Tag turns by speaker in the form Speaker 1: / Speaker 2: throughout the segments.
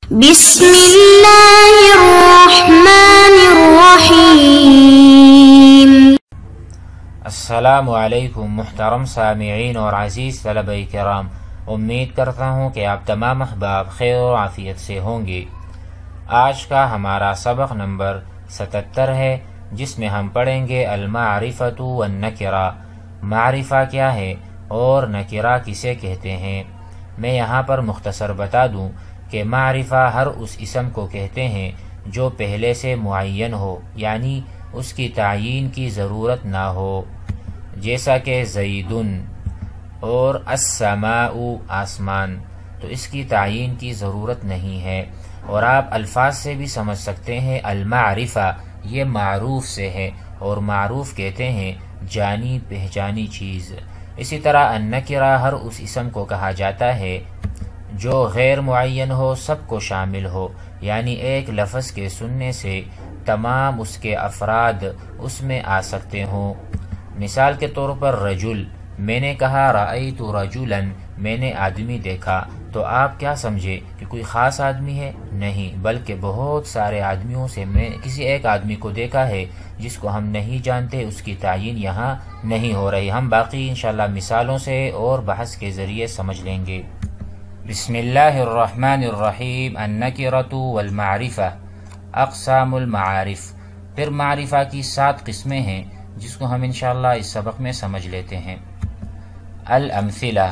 Speaker 1: بسم اللہ الرحمن الرحیم۔
Speaker 2: السلام علیکم محترم سامعین اور عزیز طلبہ کرام، امید کرتا ہوں کہ آپ تمام احباب خیر و عافیت سے ہوں گے۔ آج کا ہمارا سبق نمبر 77 ہے، جس میں ہم پڑھیں گے المعرفۃ والنکرہ، معرفہ کیا ہے اور نکرہ کسے کہتے ہیں۔ میں یہاں پر مختصر بتا دوں کہ معرفہ ہر اس اسم کو کہتے ہیں جو پہلے سے معین ہو، یعنی اس کی تعیین کی ضرورت نہ ہو، جیسا کہ زیدن اور السماء آسمان، تو اس کی تعیین کی ضرورت نہیں ہے۔ اور آپ الفاظ سے بھی سمجھ سکتے ہیں، المعرفہ یہ معروف سے ہے، اور معروف کہتے ہیں جانی پہچانی چیز۔ اسی طرح النکرہ ہر اس اسم کو کہا جاتا ہے جو غیر معین ہو، سب کو شامل ہو، یعنی ایک لفظ کے سننے سے تمام اس کے افراد اس میں آ سکتے ہوں۔ مثال کے طور پر رجل، میں نے کہا رأیت رجلا، میں نے آدمی دیکھا، تو آپ کیا سمجھے کہ کوئی خاص آدمی ہے؟ نہیں، بلکہ بہت سارے آدمیوں سے میں کسی ایک آدمی کو دیکھا ہے جس کو ہم نہیں جانتے، اس کی تعیین یہاں نہیں ہو رہی۔ ہم باقی انشاءاللہ مثالوں سے اور بحث کے ذریعے سمجھ لیں گے۔ بسم اللہ الرحمن الرحیم۔ النکرۃ والمعرفہ، اقسام المعارف، پھر معرفہ کی 7 قسمیں ہیں جس کو ہم انشاءاللہ اس سبق میں سمجھ لیتے ہیں۔ الامثلہ،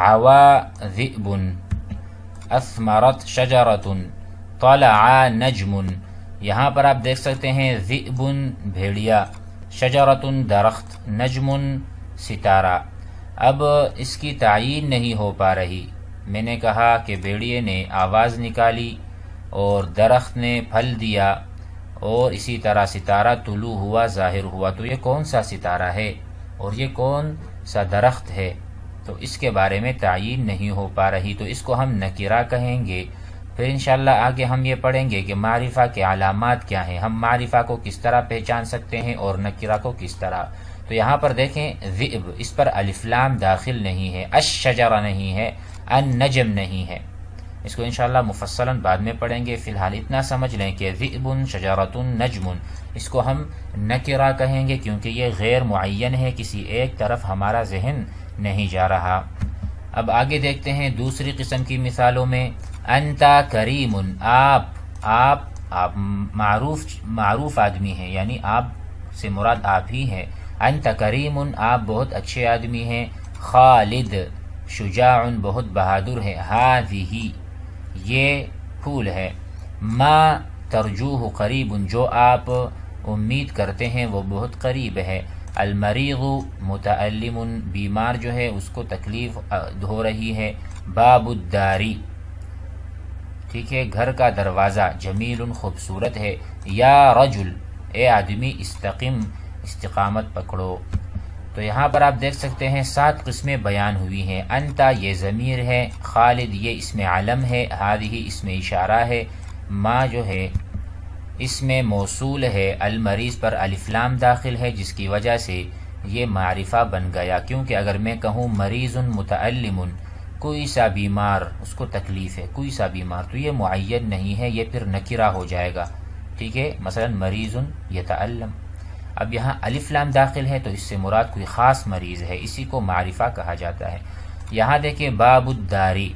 Speaker 2: عوا ذئب، اثمرت شجرۃ، طلع نجم۔ یہاں پر آپ دیکھ سکتے ہیں ذئب بھیڑیا، شجرۃ درخت، نجم ستارہ۔ اب اس کی تعیین نہیں ہو پا رہی۔ میں نے کہا کہ بھیڑیے نے آواز نکالی اور درخت نے پھل دیا، اور اسی طرح ستارہ طلوع ہوا، ظاہر ہوا، تو یہ کون سا ستارہ ہے اور یہ کون سا درخت ہے؟ تو اس کے بارے میں تعیین نہیں ہو پا رہی، تو اس کو ہم نکرہ کہیں گے۔ پھر انشاءاللہ آگے ہم یہ پڑھیں گے کہ معرفہ کے علامات کیا ہیں، ہم معرفہ کو کس طرح پہچان سکتے ہیں اور نکرہ کو کس طرح۔ تو یہاں پر دیکھیں ذئب، اس پر الف لام داخل نہیں ہے، الشجرہ نہیں ہے، النجم نہیں ہے۔ اس کو انشاءاللہ مفصلاً بعد میں پڑھیں گے، فی الحال اتنا سمجھ لیں کہ ذئب، شجرۃ، نجم، اس کو ہم نکرہ کہیں گے کیونکہ یہ غیر معین ہے، کسی ایک طرف ہمارا ذہن نہیں جا رہا۔ اب آگے دیکھتے ہیں دوسری قسم کی مثالوں میں۔ انت کریم، آپ معروف آدمی ہیں، یعنی آپ سے مراد آپ ہی ہیں۔ انت کریم، آپ بہت اچھے آدمی ہیں۔ خالد، شجاع، بہت بہادر ہے۔ ہذہ، یہ پھول ہے۔ ما ترجوہ قریب، جو آپ امید کرتے ہیں وہ بہت قریب ہے۔ المریض متألم، بیمار جو ہے اس کو تکلیف ہو رہی ہے۔ باب الداری، ٹھیک ہے، گھر کا دروازہ۔ جمیل، خوبصورت ہے۔ یا رجل، اے آدمی، استقم، استقامت پکڑو۔ تو یہاں پر آپ دیکھ سکتے ہیں 7 قسمیں بیان ہوئی ہیں۔ انت یہ ضمیر ہے، خالد یہ اسم علم ہے، ہذہ اسم اشارہ ہے، ما جو ہے اسم موصول ہے، المریض پر الف لام داخل ہے جس کی وجہ سے یہ معرفہ بن گیا، کیونکہ اگر میں کہوں مریض متألم، کوئی سا بیمار، اس کو تکلیف ہے، کوئی سا بیمار، تو یہ معین نہیں ہے، یہ پھر نکرہ ہو جائے گا، ٹھیک ہے۔ مثلا مریض یتألم، اب یہاں الف لام داخل ہے تو اس سے مراد کوئی خاص مریض ہے، اسی کو معرفہ کہا جاتا ہے۔ یہاں دیکھیں باب الداری،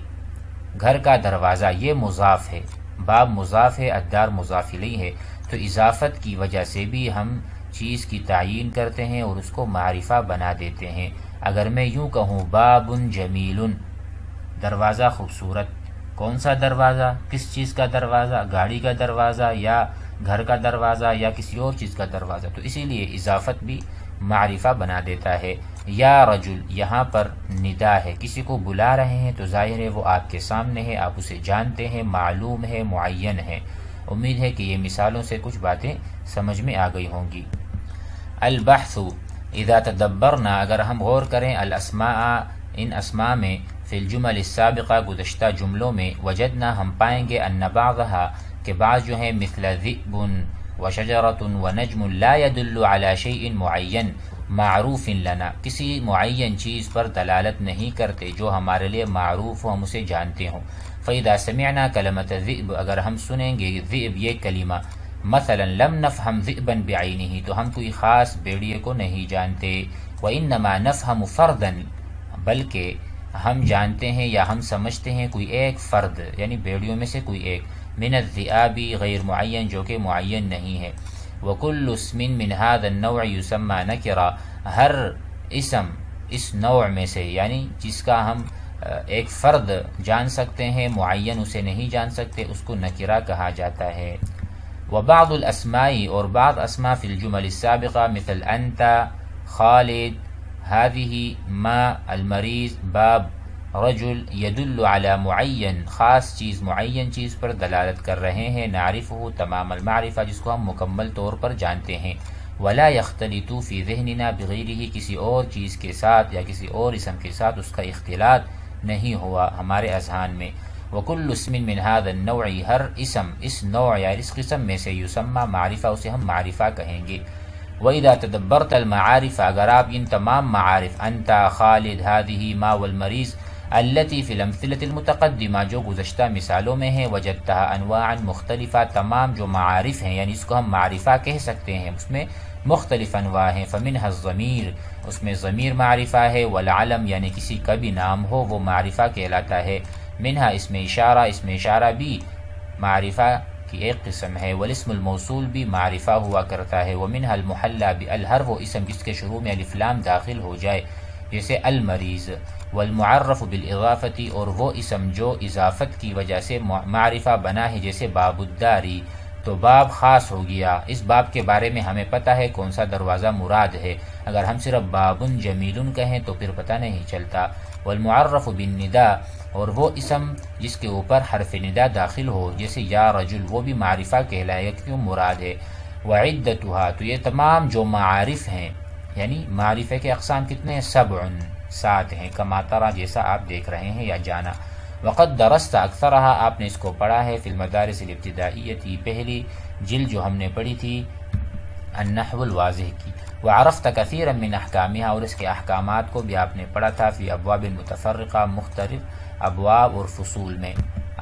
Speaker 2: گھر کا دروازہ، یہ مضاف ہے، باب مضاف ہے، الدار مضاف الیہ ہے، تو اضافت کی وجہ سے بھی ہم چیز کی تعیین کرتے ہیں اور اس کو معرفہ بنا دیتے ہیں۔ اگر میں یوں کہوں باب جمیل، دروازہ خوبصورت، کون سا دروازہ؟ کس چیز کا دروازہ؟ گاڑی کا دروازہ یا گھر کا دروازہ یا کسی اور چیز کا دروازہ، تو اسی لیے اضافت بھی معرفہ بنا دیتا ہے۔ یا رجل، یہاں پر ندا ہے، کسی کو بلا رہے ہیں تو ظاہر ہے وہ آپ کے سامنے ہے، آپ اسے جانتے ہیں، معلوم ہے، معین ہے۔ امید ہے کہ یہ مثالوں سے کچھ باتیں سمجھ میں آ گئی ہوں گی۔ البحث، اذا تدبرنا، اگر ہم غور کریں الاسماء، ان اسماء میں، فی الجمل السابقہ، گزشتہ جملوں میں، وجدنا، ہم پائیں گے، ان بعضها، کہ بعض جو ہیں، مثل ذئب وشجرۃ ونجم، لا يدل على شیء معین معروف لنا، کسی معین چیز پر دلالت نہیں کرتے جو ہمارے لیے معروف ہو، ہم اسے جانتے ہوں۔ فَإِذَا سَمِعْنَا كَلَمَةَ الذِّئْبِ، اگر ہم سنیں گے ذئب یہ کلمہ، مثلا لم نفہم ذئبًا بعینہ، تو ہم کوئی خاص بھیڑیے کو نہیں جانتے، وَإِنَّمَا نَفْهَمُ فَرْدًا، بلکہ ہم جانتے ہیں یا ہم سمجھتے ہیں کوئی ایک فرد، یعنی بھیڑیوں میں سے کوئی ایک، من الذئاب غیر معین، جو کہ معین نہیں ہے، وَكُلُّ اسْمٍ مِّنْ هَذَا النَّوْعِ يُسَمَّى نَكِرًا، ہر اسم اس نوع میں سے، یعنی جس کا ہم ایک فرد جان سکتے ہیں، معین اسے نہیں جان سکتے، اس کو نکرہ کہا جاتا ہے۔ وبعض الاسماء، اور بعض اسماء فی الجمل السابقہ، مثل انت، خالد، هذه، ما، المریض، باب، رجل، يدل على معین، خاص چیز، معین چیز پر دلالت کر رہے ہیں، نعرفہ تمام المعرفہ، جس کو ہم مکمل طور پر جانتے ہیں، ولا يختلط في ذہننا بغیرہ، کسی اور چیز کے ساتھ یا کسی اور اسم کے ساتھ اس کا اختلاط نہیں ہوا ہمارے اذہان میں۔ وَكُلُّ اسْمٍ مِّنْ هَذَا النَّوْعِ، ہر اسم اس نوع یا اس قسم میں سے، یسمى معرفہ، اسے ہم معرفہ کہیں گے۔ وَإِذَا تَدَبَّرْتَ الْمَعَارِفَ، اگر آپ ان تمام معارف، انت، خالد، هذه، ما، والمریض، التي فی الامثلة المتقدمہ، جو گزشتہ مثالوں میں ہیں، وجدتها انواعا مختلفہ، تمام جو معارف ہیں، یعنی اس کو ہم معرفہ کہہ سکتے ہیں، اس میں مختلف انواع ہیں، فمنها الضمیر، اس میں ضمیر معرفہ ہے، والعلم، یعنی کسی کا بھی نام ہو وہ معرفہ کہلاتا ہے، منہا اسم اشارہ، اسم اشارہ بھی معرفہ کی ایک قسم ہے، والاسم الموصول بھی معرفہ ہوا کرتا ہے، ومنها المحلى بال، ہر وہ اسم جس کے شروع میں الف لام داخل ہو جائے، جیسے المریض، والمعرف بالاضافۃ، اور وہ اسم جو اضافت کی وجہ سے معرفہ بنا ہے، جیسے باب الداری، تو باب خاص ہو گیا، اس باب کے بارے میں ہمیں پتہ ہے کون سا دروازہ مراد ہے، اگر ہم صرف باب جمیل کہیں تو پھر پتہ نہیں چلتا۔ والمعرف بالنداء، اور وہ اسم جس کے اوپر حرف ندا داخل ہو، جیسے یا رجل، وہ بھی معرفہ کہلائے گا کیوں مراد ہے۔ وعدتها، تو یہ تمام جو معارف ہیں، یعنی معرفہ کے اقسام کتنے ہیں، 7 ہیں، کما ترى، جیسا آپ دیکھ رہے ہیں یا جانا۔ وقد درست اکثرها، آپ نے اس کو پڑھا ہے، فی المدارس الابتدائیہ، پہلی جلد جو ہم نے پڑھی تھی النحو الواضح کی، وعرفت کثیرا من احکامها، اور اس کے احکامات کو بھی آپ نے پڑھا تھا، فی ابواب متفرقہ، مختلف ابواب اور فصول میں۔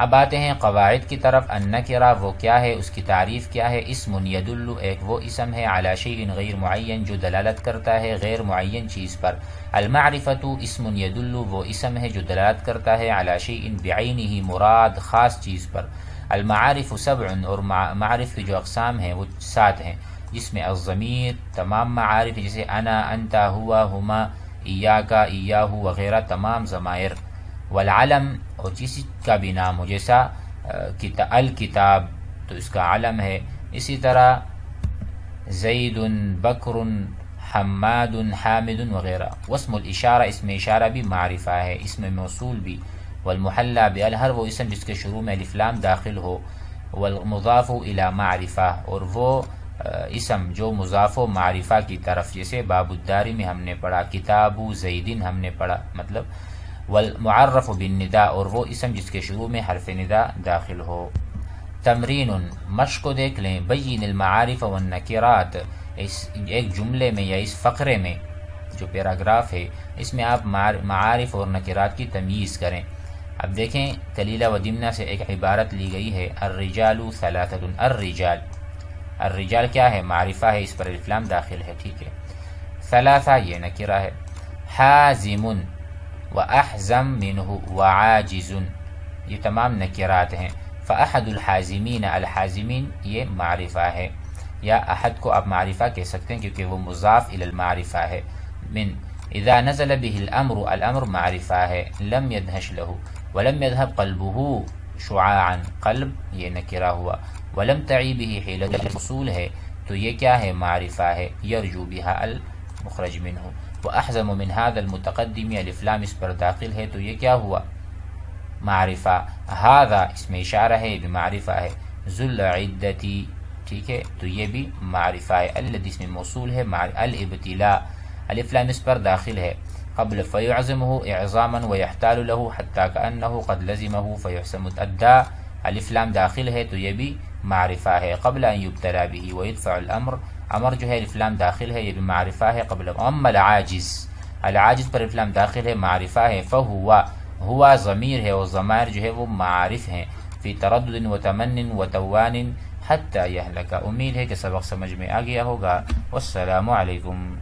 Speaker 2: اب آتے ہیں قواعد کی طرف۔ النکرہ وہ کیا ہے، اس کی تعریف کیا ہے۔ اسم یدل، ایک وہ اسم ہے، علی شیء غیر معین، جو دلالت کرتا ہے غیر معین چیز پر۔ المعرفۃ اسم یدل، وہ اسم ہے جو دلالت کرتا ہے علی شیء بعینہ، مراد خاص چیز پر۔ المعارف 7، اور معارف کی جو اقسام ہیں وہ 7 ہیں، جس میں الضمیر، تمام معارف جیسے انا، انت، ہوا، ہما، ایاک، ایاہ وغیرہ تمام ضمائر۔ والعلم، اور کسی کا بھی نام ہو، جیسا الکتاب تو اس کا علم ہے، اسی طرح زید، بکر، حماد، حامد وغیرہ۔ واسم الاشارہ، اسم اشارہ بھی معرفہ ہے، اسم موصول بھی۔ والمحلی بال، ہر وہ اسم جس کے شروع میں الف لام داخل ہو۔ والمضاف الی معرفہ، اور وہ اسم جو مضاف و معرفہ کی طرف، جیسے باب الداری میں ہم نے پڑھا، کتاب زیدن ہم نے پڑھا، مطلب۔ والمعرف بالنداء، اور وہ اسم جس کے شروع میں حرف ندا داخل ہو۔ تمرین، مشق کو دیکھ لیں۔ بین المعارف والنکرات، اس ایک جملے میں یا اس فقرے میں جو پیراگراف ہے، اس میں آپ معارف اور نکرات کی تمییز کریں۔ اب دیکھیں کلیلہ و دمنہ سے ایک عبارت لی گئی ہے، الرجال ثلاثۃ، الرجال، الرجال کیا ہے، معرفہ ہے، اس پر الف لام داخل ہے، ٹھیک ہے۔ ثلاثہ یہ نکرہ ہے۔ حازم وَأَحْزَمْ مِنْهُ وَعَاجِزٌ، یہ تمام نکرات ہیں۔ فَأَحَدُ الْحَازِمِينَ، الحازمین یہ معرفہ ہے، یا احد کو آپ معرفہ کہہ سکتے ہیں کیونکہ وہ مضاف الی المعرفہ ہے۔ من اذا نزل به الامر، الامر معرفہ ہے۔ لم يدهش له، ولم يذهب قلبه شعاعا، قلب یہ نکرہ ہوا۔ ولم تعی به حیلۃ الوصول ہے، تو یہ کیا ہے، معرفہ ہے۔ یرجو بها المخرج منه۔ وأحزم من هذا المتقدم، الف لام اس پر داخل ہے، تو یہ کیا ہوا، معرفہ۔ هذا اسم اشارہ ہے، بھی معرفہ ہے۔ ذو العدتی، ٹھیک ہے، تو یہ بھی معرفہ ہے۔ الذی اسم موصول ہے۔ الابتلاء، الف لام اس پر داخل ہے، قبل فيعزمه اعظاما ويحتال له حتى كأنه قد لزمه فيحسم الداء، الف لام داخل ہے، تو یہ بھی معرفہ ہے۔ قبل ان يبتلى به ويدفع الامر، امر جو ہے الف لام داخل ہے، یہ بھی معرفہ ہے۔ قبل اما العاجز، العاجز پر الف لام داخل ہے، معرفہ ہے۔ فهو ہوا ضمیر ہے اور ضمائر جو ہے وہ معارف ہیں، فی تردد و تمن و توان حتی یہلک۔ امید ہے کہ سبق سمجھ میں آ گیا ہوگا۔ والسلام علیکم۔